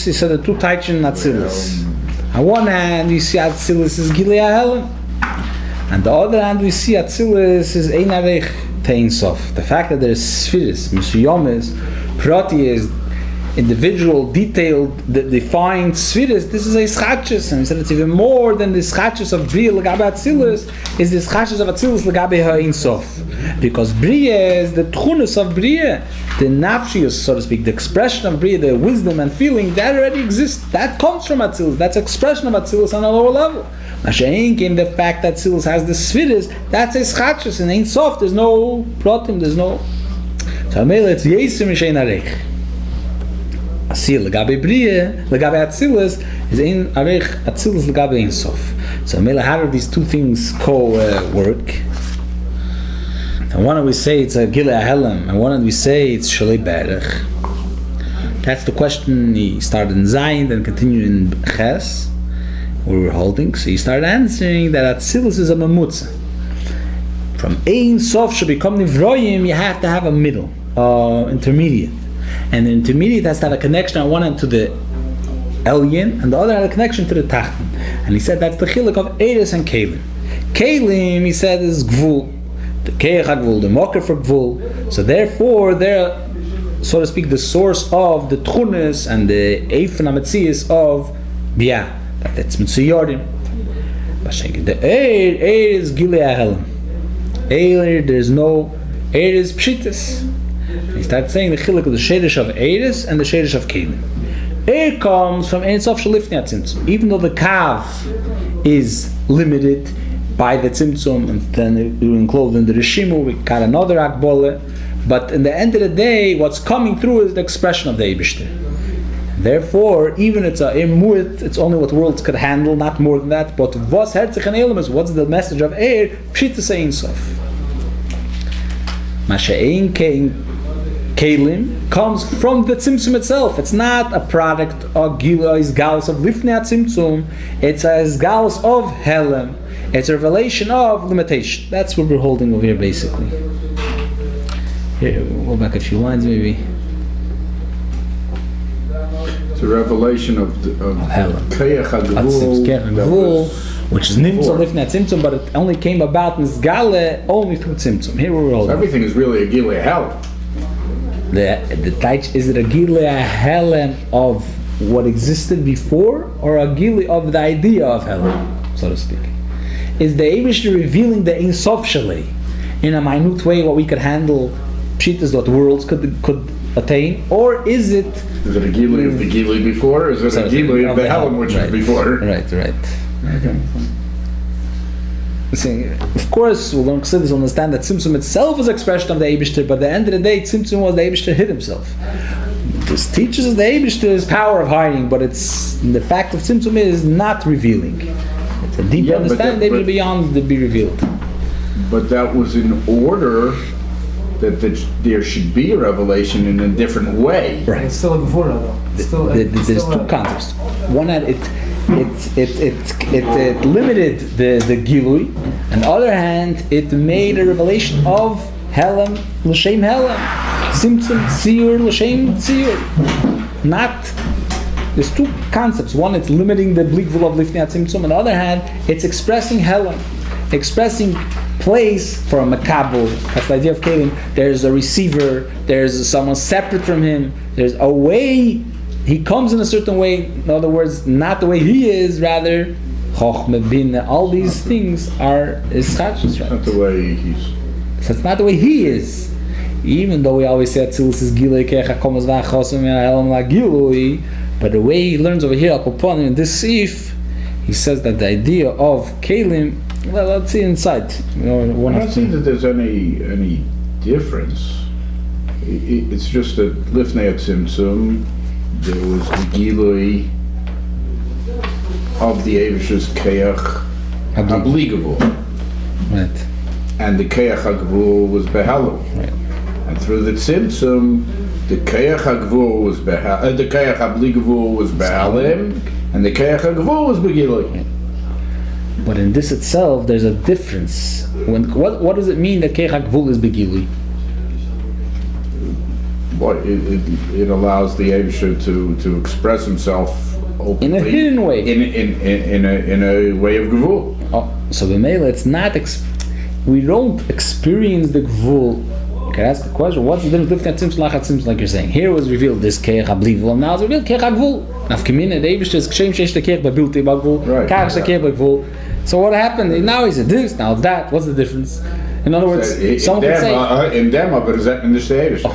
he said the two Taichin in Atzilus. On one hand, we see Atzilus is Gilei HaHelem. On the other hand, we see Atzilus is Ein Arech Tein Sof. The fact that there's Spheres, Mesuyomes, Prati is individual, detailed, defined Spheres, this is a Schachus. And he said it's even more than the Schachus of Bria L'gabe Atzilus, is the Schachus of Atzilus L'gabe Ha'in Sof. Because Bria is the Tchunus of Bria, the Nafshius, so to speak, the expression of Bria, the wisdom and feeling, that already exists. That comes from Atzilus. That's expression of Atzilus on a lower level. Mashayin came the fact that Atzilus has the Spheres, that's a Schachus, and Ein Sof, there's no Protim, there's no... So it's Yesim Mishein Arech. Asil L'gabe Bria, L'gabe Atzilus, is Ein Arech Atzilus L'gabe Ein Sof. So how do these two things work? And one we say it's a Gilei HaHelem, and one we say it's Shalei Berech. That's the question he started in Zayin, then continued in Ches, where we're holding. So he started answering that Atzilus is a Mamutza. From Ein Sof should become Nivroyim, you have to have a middle, intermediate. And the intermediate has to have a connection on one end to the Elyon, and the other has a connection to the Tachten. And he said that's the chiluk of Eres and Kalim. Kalim, he said, is Gvul. The Keich HaGvul, the Mocker for Gvul. So therefore, they're, so to speak, the source of the Tchunis and the Eifen HaMetzias of Bia. That's Mitzuyorim. The Eir is Gilei HaHelem. Eir, there's no... Eir is Pshitas. He starts saying the chiluk of the Shedish of Eris and the Shedish of Kalim. Eir comes from Ein Sof Shalifnei HaTzimtzum. Even though the Kav is limited by the Tzimtzum, and then we enclosed in the Rishimu, we got another Akbole, but in the end of the day, what's coming through is the expression of the Eibishter. Therefore, even it's a Mu'it, it's only what worlds could handle, not more than that. But what's Herzich and Elam is, what's the message of Eir? Pshita Ein Sof. Masha'ein Kalim comes from the Tzimtzum itself. It's not a product of Gilois Galus of Lifnei HaTzimtzum. It's a Galus of Helem. It's a revelation of limitation. That's what we're holding over here, basically. Here, we'll go back a few lines, maybe. It's a revelation of Helem. Keich HaGvul, which is Nimtzah Lifnei HaTzimtzum, but it only came about in Zgale only through Tzimtzum. Here we're holding. So everything is really a Gilei HaHelem. The Taich, is it a Gilei HaHelem of what existed before, or a Gilei of the idea of Helem, so to speak? Is the Eibishter revealing the Ein Sof Shalei in a minute way, what we could handle, pshitas, what worlds could attain, or is it... Is it a Gilei of the Gilei before, or is it a Gilei of the Helem which is before? Right. Okay. Of course, we're going to understand that Tzimtzum itself is expression of the Eibishter, but at the end of the day, Tzimtzum was the Eibishter hid himself. This teaches us the Eibishter's power of hiding, but it's the fact of Tzimtzum is not revealing. It's a deep understanding that will be beyond to be revealed. But that was in order that there should be a revelation in a different way. Right. It's still a before though. There's two concepts. One hand, it limited the Gilui, and the other hand, it made a revelation of Helem l'shem Helem, Tzimtzum Shiur l'shem Shiur. Not. There's two concepts. One, it's limiting the blikvul of Lifnei HaTzimtzum, and the other hand, it's expressing Helem, expressing place for a makabel. That's the idea of Kalim. There's a receiver, there's someone separate from him, there's a way he comes in a certain way, in other words, not the way he is, rather Chochmah, Bin, all these things are Chassidus, right? Not the way he's... So it's not the way he is. Even though we always say Atzilus is Gilei Keich HaKomas V'Achosum Helem La Gilui, but the way he learns over here, Al in this Sif, he says that the idea of Kalim, well, let's see inside. I don't think that there's any difference. It's just that Lifnei HaTzimtzum, there was the Gilui of the Eibishter's Keich HaGvul. Right. And the Keich HaGvul was Behelem. Right. And through the Tzimtzum, the Keich HaGvul was the Keich HaBligavul was Behelem, and the Keich HaGvul was Begilui. But in this itself, there's a difference. What does it mean that Keich HaGvul is Begilui? What it allows the Eibusher to express himself openly in a hidden way, in a way of gevul. Oh, so the male, it's not. We don't experience the gevul. You can ask the question: what's the difference between tzimtzum lachat tzimtzum? Like you're saying, here was revealed this keich hablivul, now it's revealed keich hagvul. Nafkamina, the Eibusher is kshem sheish keich babilti bagvul, kach keich bagvul. So what happened? Now is it this? Now it's that. What's the difference? In other words, someone could say, in them, but is that in the Eibusher?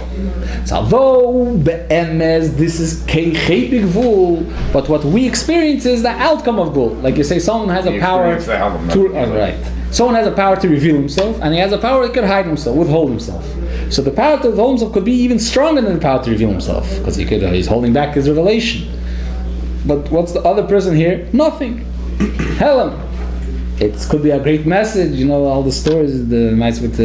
So although be'emes this is keichet gvul, but what we experience is the outcome of gvul. Like you say, someone has a power to right. Someone has a power to reveal himself, and he has a power that could hide himself, withhold himself. So the power to withhold himself could be even stronger than the power to reveal himself, because he's holding back his revelation. But what's the other person here? Nothing. Helen. It could be a great message, all the stories, the nights with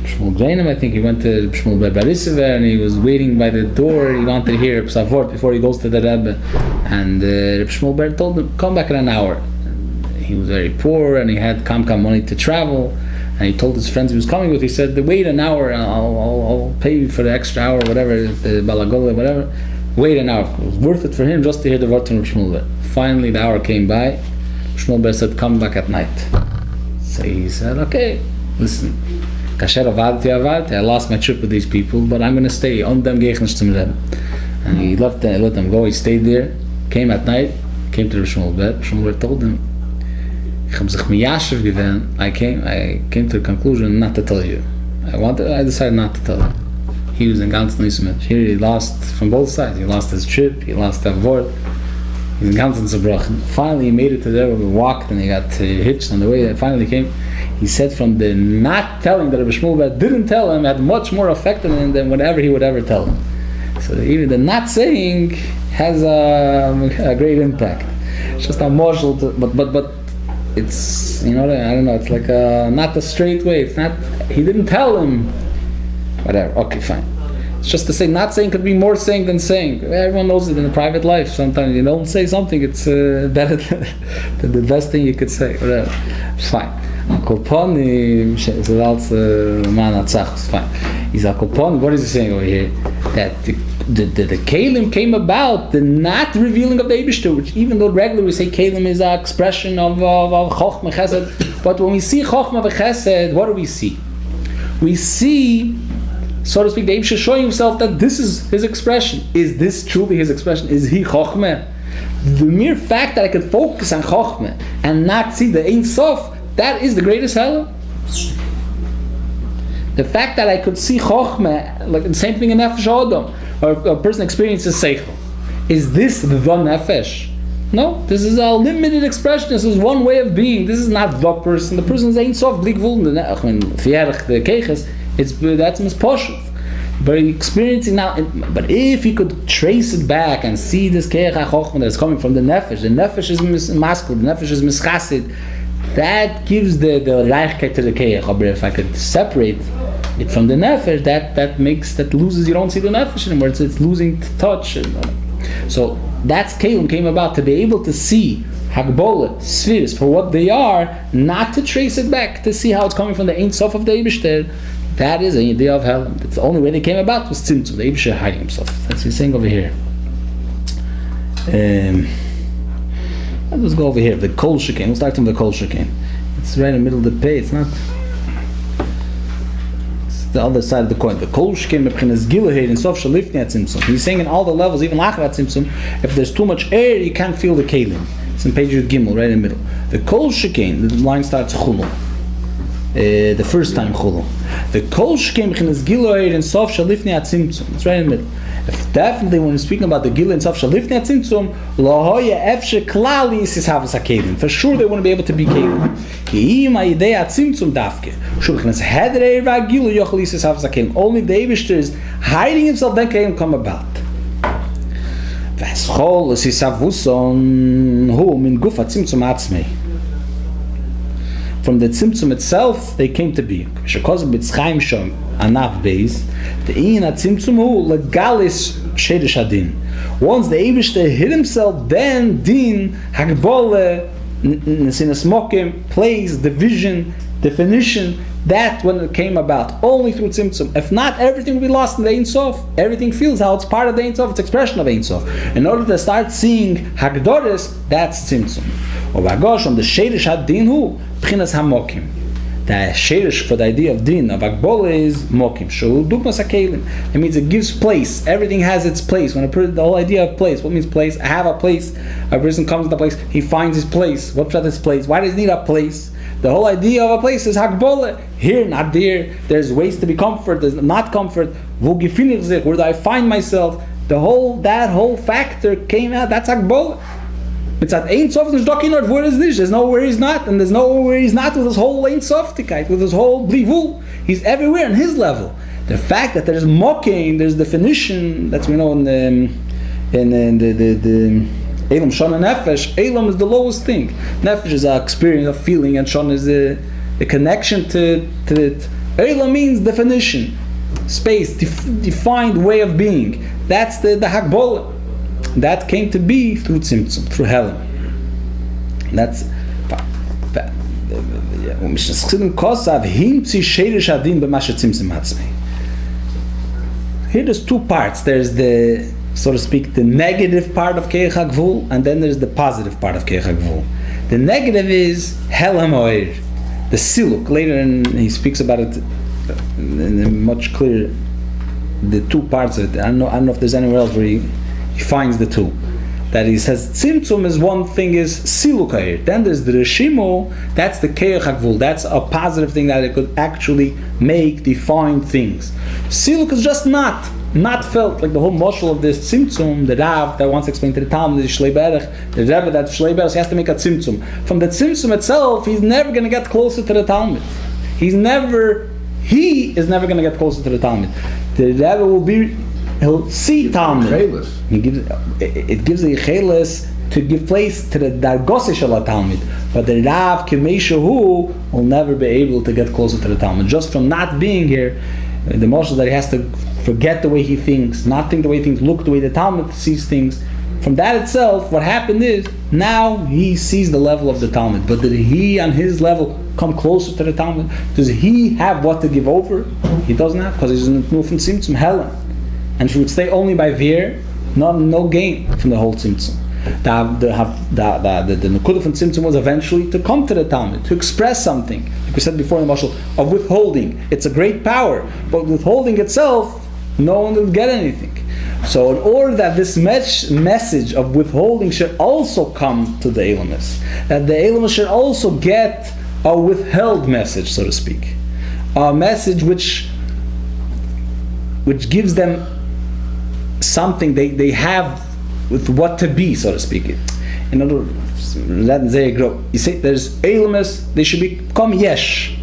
Shmuel Greinim, I think he went to Shmuel Barisiver and he was waiting by the door. He wanted to hear Psavort before he goes to the Rebbe. And Shmuel Ber told him, come back in an hour. And he was very poor and he had kam money to travel. And he told his friends he was coming with, he said, wait an hour, I'll pay you for the extra hour, whatever, the balagola, whatever. Wait an hour. It was worth it for him just to hear the word from Shmuel Ber. Finally, the hour came by. Shmuel Ber said, come back at night. So he said, okay, listen. I lost my trip with these people, but I'm going to stay. And he let them go. He stayed there, came at night, came to the Shmuel Ber. Shmuel Ber told him, I came to the conclusion not to tell you. I decided not to tell you. He was in ganz Nismet. Here he lost from both sides. He lost his trip, he lost that word. He's in ganz zerbrochen. Finally he made it to there, we walked and he got hitched on the way. That finally came. He said from the not telling that Rabbi Shmuel Ber didn't tell him had much more effect on him than whatever he would ever tell him. So even the not saying has a great impact. It's just a marshal, but it's I don't know. It's like not a straight way. It's not. He didn't tell him. Whatever. Okay, fine. It's just to say not saying could be more saying than saying. Everyone knows it in a private life. Sometimes you don't say something, it's better than the best thing you could say. Whatever. Fine. Akolponi is also fine. He's Akolponi. What is he saying over here? That the Kalim came about the not revealing of the Eibishter, which even though regularly we say Kalim is an expression of Chochmah Chesed, but when we see Chochmah Chesed, what do we see? We see, so to speak, the Eibusher showing himself that this is his expression. Is this truly his expression? Is he Chochmah? The mere fact that I could focus on Chochmah and not see the Ein Sof, that is the greatest hell. The fact that I could see Chochmah, like the same thing in Nefesh Adam, or a person experiences Seichel. Is this the Nefesh? No, this is a limited expression. This is one way of being. This is not the person. The person is Ein Sof, Blik Vul, the Keiches. That's misposhut. But experiencing now. But if you could trace it back and see this Keich HaChochmah that's coming from the Nefesh is masculine, the Nefesh is mischasid. That gives the Reichkeit to the Keich. But if I could separate it from the Nefesh, that loses. You don't see the Nefesh anymore. It's losing touch. So that's Kelim came about to be able to see Hagbola, spheres for what they are, not to trace it back to see how it's coming from the Ein Sof of the Eibishter. That is an idea of hell. That's the only way they came about was Tzimtzum, the Eibishter hiding himself. That's what he's saying over here. Let's go over here. The Kol Shekain. We'll start from the Kol Shekain. It's right in the middle of the page. It's not. The other side of the coin. The Kol Shekain Mebchinas Gilahed and Sof Shalifni at Tzimtzum. He's saying in all the levels, even Lachar at Tzimtzum, if there's too much air, you can't feel the Kalim. It's in page Yud Gimel, right in the middle. The Kol Shekain, the line starts Chulul. The first time Chulul. The Kol Shekain Mebchinas Gilahed and Sof Shalifni at Tzimtzum. It's right in the middle. If definitely when we're speaking about the Gila and Sof Shalifni at Tzimtzum, Lahoya Efshe Klali is Havas HaKelim. For sure they wouldn't be able to be Kelim. Ki ima Yidei at Tzimtzum Dafke. Shulchnas Hedrei Ragilu Yochel is Havas HaKelim. Only the Eibishter is hiding himself, then Kelim come about. V'eschol is Hisavuson Hu Min Guf at Tzimtzum Atzmei. From the Tzimtzum itself, they came to be. Shekozim B'tzchaim Shom Ayin Bais. The Ayin at Tzimtzum Hu Legalis Shedish Adin. Once the Eibishter hid himself, then Din Hagbole Nesinas Mokim, place, division, definition, That when it came about, only through Tzimtzum. If not, everything will be lost in the Ein Sof. Everything feels how it's part of the Ein Sof, it's expression of Ein Sof. In order to start seeing Hagdoris, that's Tzimtzum. Or Vagosh, on the Sherish Ad-Din Hu, B'chinas HaMokim. The Sherish for the idea of Din, of Agbola, is Mokim. Shul Dukmas HaKelim. It means it gives place. Everything has its place. When the whole idea of place, what means place? I have a place. A person comes to the place, he finds his place. What's that his place? Why does he need a place? The whole idea of a place is Hagbola. Here, not there. There's ways to be comfort, there's not comfort. Where do I find myself? That whole factor came out. That's Hagbola. It's at Ein Sof, there's Dokinot, where is this? There's nowhere he's not, and there's nowhere he's not with his whole Ein Softikite, with his whole Blivul. He's everywhere on his level. The fact that there's Mokim, there's definition, that's we know in the Elam, Shon and Nefesh. Elam is the lowest thing. Nefesh is an experience of feeling, and Shon is the connection to it. Elam means definition, space, defined way of being. That's the Hagbola. That came to be through Tzimtzum, through Helam. That's here there's two parts. There's the, so to speak, the negative part of Keich HaGvul, and then there's the positive part of Keich HaGvul. The negative is Helam Oir, the Siluk. Later he speaks about it in a much clearer, the two parts of it. I don't know if there's anywhere else where he finds the two. That he says Tzimtzum is one thing, is Silukayir. Then there's the Reshimu, that's the Keich HaGvul. That's a positive thing that it could actually make, define things. Siluk is just not felt, like the whole moshel of this Tzimtzum, the Rav that wants to explain to the Talmud, the Shlei Berech, the Rebbe that Shlei Berech, he has to make a Tzimtzum. From the Tzimtzum itself, he's never going to get closer to the Talmud. He is never going to get closer to the Talmud. The Rebbe he'll see Talmud. It gives a cheles to give place to the Dargose Shel Talmud. But the Rav Kimeshahu will never be able to get closer to the Talmud. Just from not being here, the motion that he has to forget the way he thinks, not think the way he thinks, look the way the Talmud sees things. From that itself, what happened is, now he sees the level of the Talmud. But did he, on his level, come closer to the Talmud? Does he have what to give over? He doesn't have, because he's in the from Tzimtzum Helen. And if he would stay only by Veer, no gain from the whole Tzimtzum. The Nekudah from Tzimtzum was eventually to come to the Talmud, to express something. Like we said before in the Mashal, of withholding. It's a great power, but withholding itself, no one will get anything. So in order that this message of withholding should also come to the Elamis, that the Elamis should also get a withheld message, so to speak. A message which gives them something they have with what to be, so to speak. In other words, you say there's Elamis, they should become Yesh.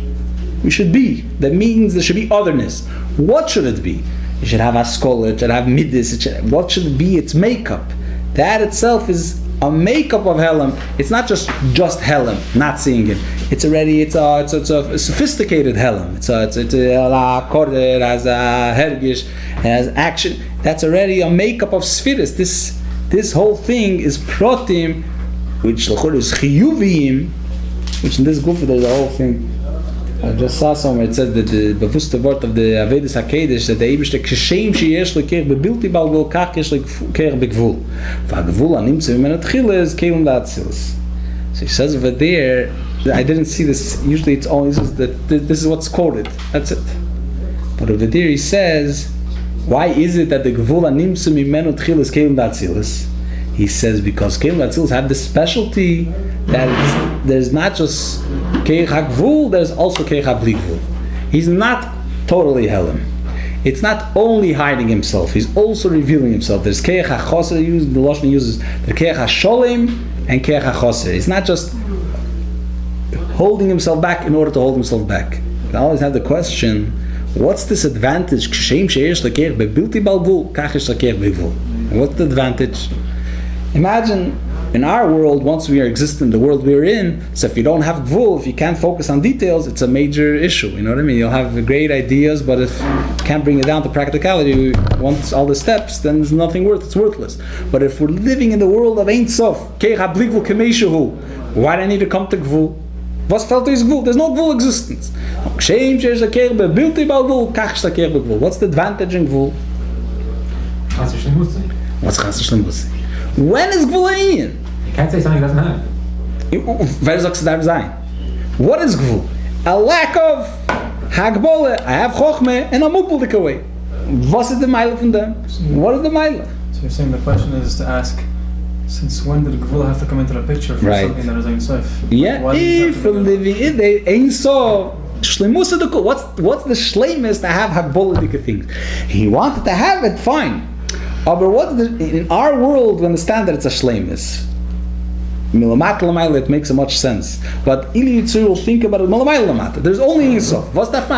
We should be. That means there should be otherness. What should it be? It should have Askola, it should have Midas, what should it be? Its makeup. That itself is a makeup of Helam. It's not just Helam, not seeing it. It's already, it's a sophisticated Helam. It's a Koder, it has a Hergish, it has action. That's already a makeup of Spheres. This whole thing is Protim, which is Chiyuvim, which in this group there's a whole thing. I just saw somewhere, it says that the bewusste word of the Avedis HaKedesh, that the Eibishter Kshem sheyesh lekech bebilti balgol kach yesh lekech begvul. V'agvul animtze v'menu tchila is kelim la'atzilus. So he says over there, I didn't see this, usually it's always that this is what's quoted, that's it. But over there he says, why is it that the gvul animtze v'menu tchila is kelim la'atzilus? He says because kelim la'atzilus have the specialty that there's not just Keich HaGvul, there's also Keich HaBli Gvul. He's not totally Helam. It's not only hiding himself, he's also revealing himself. There's Keich HaChoser, the Lashon uses the Keich HaSholem and Keich HaChoser. It's not just holding himself back in order to hold himself back. I always have the question, what's this advantage? What's the advantage? Imagine in our world, once we are existing, the world we're in, so if you don't have gvul, if you can't focus on details, it's a major issue. You know what I mean? You'll have great ideas, but if you can't bring it down to practicality, once all the steps, then there's nothing it's worthless. But if we're living in the world of Ein Sof, why do I need to come to gvul? Was fällt is Gvul? There's no Gvul existence. What's the advantage in Gvul? What's Chassidus Lemusi? When is Gvul Ayin? You can't say something he doesn't have. Wer sagt es darf sein? What is Gvul? A lack of Hagbole. I have Chochmeh and a Mukbuldik away. What is the Meile from them? What is the Meile? So you're saying the question is to ask, since when did Gvul have to come into the picture for Right. something that is Ein Sof? Yeah, Why did it have if to be there? living in the Ein Sof, Shlemus of the Kul. What's the Shlemus to have Hagbolic things? He wanted to have it, fine. But in our world, we understand that it's a Shlemus. Milamat Lamayla, it makes so much sense. But Ili Yitzur will think about it, Milamayla Lamata. There's only Ein Sof. What's that for?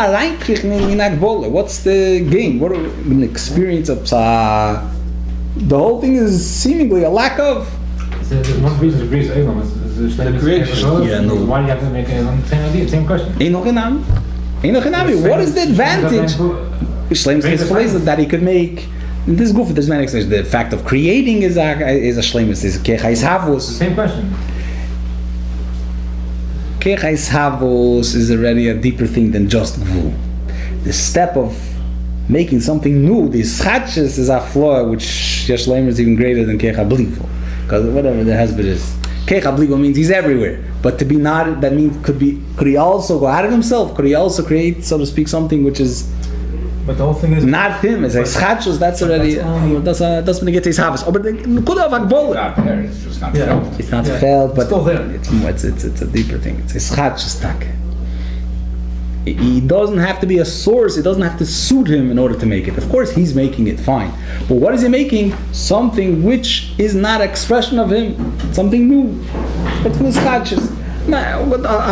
What's the gain? What an experience of the whole thing is seemingly a lack of. There's one reason to agree with Elam. It's the creation. Yeah, no. Why do you have to make the same idea, same question? What is the advantage? Shleim's case that he could make. This goof, there's many explanations. The fact of creating is a shleimus. Is kechais havos. Same question. Kechais havos is already a deeper thing than just gvul. The step of making something new, the schadches is a flaw which shleimus is even greater than kecha blivo. Because whatever the husband is, kecha blivo means he's everywhere. But to be not, that means could he also go out of himself? Could he also create, so to speak, something which is But the whole thing is not him? As a schadches, that's already that's when he gets his harvest. But could have It's not there, it's just not felt. it's not felt, but still there. It's a deeper thing. It's a schadches tak. He doesn't have to be a source. It doesn't have to suit him in order to make it. Of course, he's making it fine. But what is he making? Something which is not expression of him. Something new. It's schadches. Now,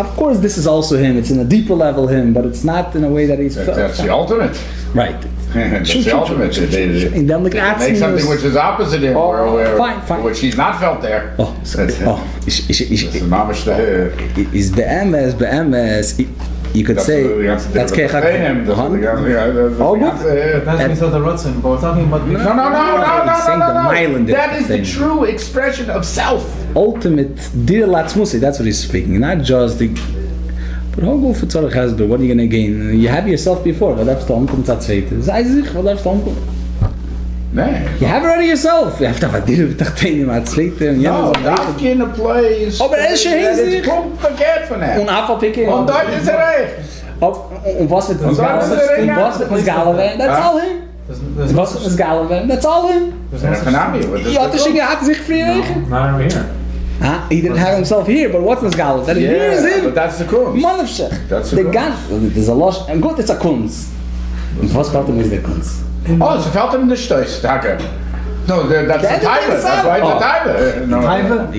of course, this is also him. It's in a deeper level him, but it's not in a way that he's. That's the ultimate. Right. That's the ultimate. They And then make something which is opposite him, or fine. which he's not felt there. Is be'emes. You could say that's kechak. that's without the Ratzin, but we're talking about No. That is the true expression of self. Ultimate dir latzmusi. That's what he's speaking. Not just the. But how go for tzarech hasber? What are you gonna gain? You have yourself before. What darfst du umkommen tatzveite? Sei sich. What darfst du umkommen? You have already yourself. You have to have a dir b'tachtein ma tzveite. No, darf in a place. Aber er ist schon ist plump verkehrt von ihm. Und Afalpike. Und dort ist recht. Und was wird das Galavan? That's all him. Was wird das Galavan? That's all him. Ja, das hat sich früher. Not over here. He didn't have himself here, but what's this Galavan? That here is him. But that's the kunst. Manavshech. That's the There's a loss. And good, it's a kunst. Und was fällt ihm ist der kunst? Oh, so fällt ihm nicht durch, danke. No, that's the Taiva. That's why it's a Taiva. No. Taiva?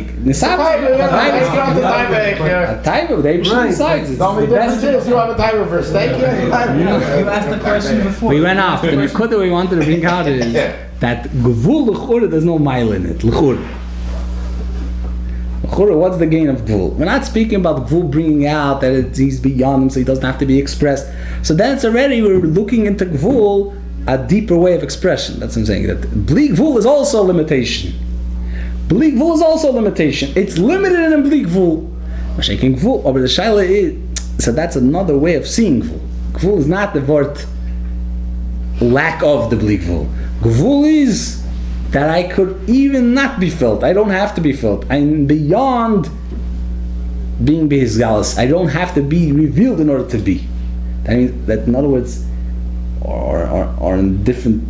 A Taiva, they usually decides. It's The only the difference best. is you have a Taiva for a steak, you have a Taiva. You asked the question before. We went off. The nekuda we wanted to bring out is that gvul l'chura, there's no mile in it. L'chura. L'chura, what's the gain of gvul? We're not speaking about gvul bringing out that he's beyond him, so he doesn't have to be expressed. So then it's already, we're looking into gvul, a deeper way of expression. That's what I'm saying. That bleak gvul is also a limitation. Bleak gvul is also a limitation. It's limited in bleak gvul. Mashaking gvul, but the shaila is, so that's another way of seeing gvul. Gvul is not the word lack of the bleak gvul. Gvul is that I could even not be felt. I don't have to be felt. I'm beyond being behizgalas. I don't have to be revealed in order to be. That means that, in other words, or in different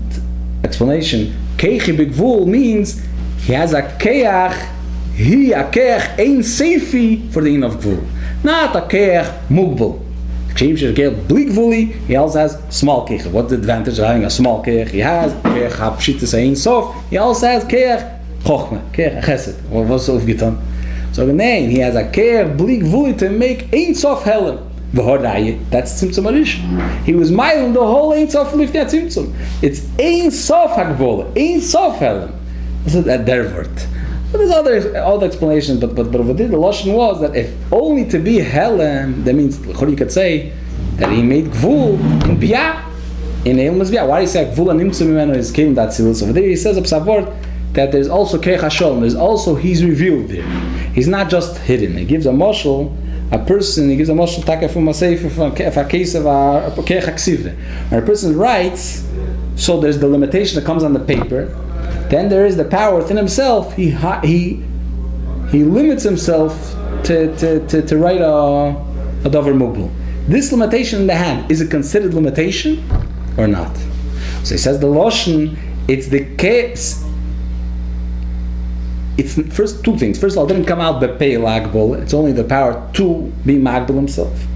explanation, keichi begvul means he has a keach, a keach ein seifi for the in of gvul, not a keach mugbul. He also has small keich. What's the advantage of having a small keich? He has keich hapshitas ein sof. He also has keich chochma, keich chesed. What's so aufgetan? So nein, he has a keich blik vuli to make ein sof helen. That's Tzimtzum Arish. He was miling the whole Ein Sof Lifnei Tzimtzum. It's Ein Sof Hagbola, Ein Sof Helen. This is a dervert. But there's other explanations. But what the Lashon was that if only to be Helen, that means you could say that he made Gvul in Bia, in Eilmas Bia. Why do you say Gvul and Nimtzum Imenu is came that Tzilus over there? He says Psavort that there's also Keich Hashalom. There's also he's revealed there. He's not just hidden. He gives a mashal a person, he gives a moshel taka from a sefer, from a case of a keich haksive. When a person writes, so there's the limitation that comes on the paper, then there is the power within himself, he limits himself to write a davar mugdal. This limitation in the hand, is it considered limitation or not? So he says the Lashon, it's the case. It's first two things. First of all, it didn't come out bepei lagbol. It's only the power to be magdal himself.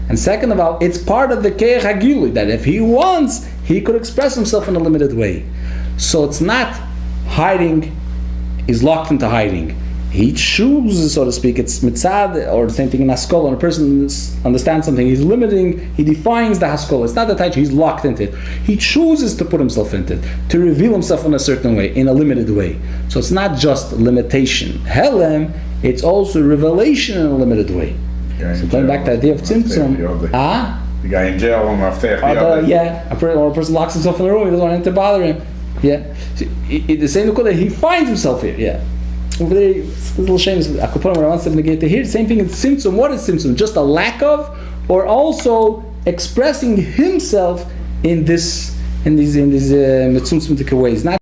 And second of all, it's part of the keich hagili that if he wants, he could express himself in a limited way. So it's not hiding. He's locked into hiding. He chooses, so to speak. It's mitzad, or the same thing in haskola. When a person understands something, he's limiting. He defines the haskola. It's not the taich. He's locked into it. He chooses to put himself into it, to reveal himself in a certain way, in a limited way. So it's not just limitation. Helem, it's also revelation in a limited way. So going back to the idea of tzimtzum. The guy in jail on Maftech. Or a person locks himself in a room. He doesn't want anything to bother him. Yeah. So, the same that he finds himself here. Yeah. Over there, it's a little shame. I could put him around 7 to here. Same thing in tzimtzum. What is tzimtzum? Just a lack of, or also expressing himself in these mitzumtzum ways. Not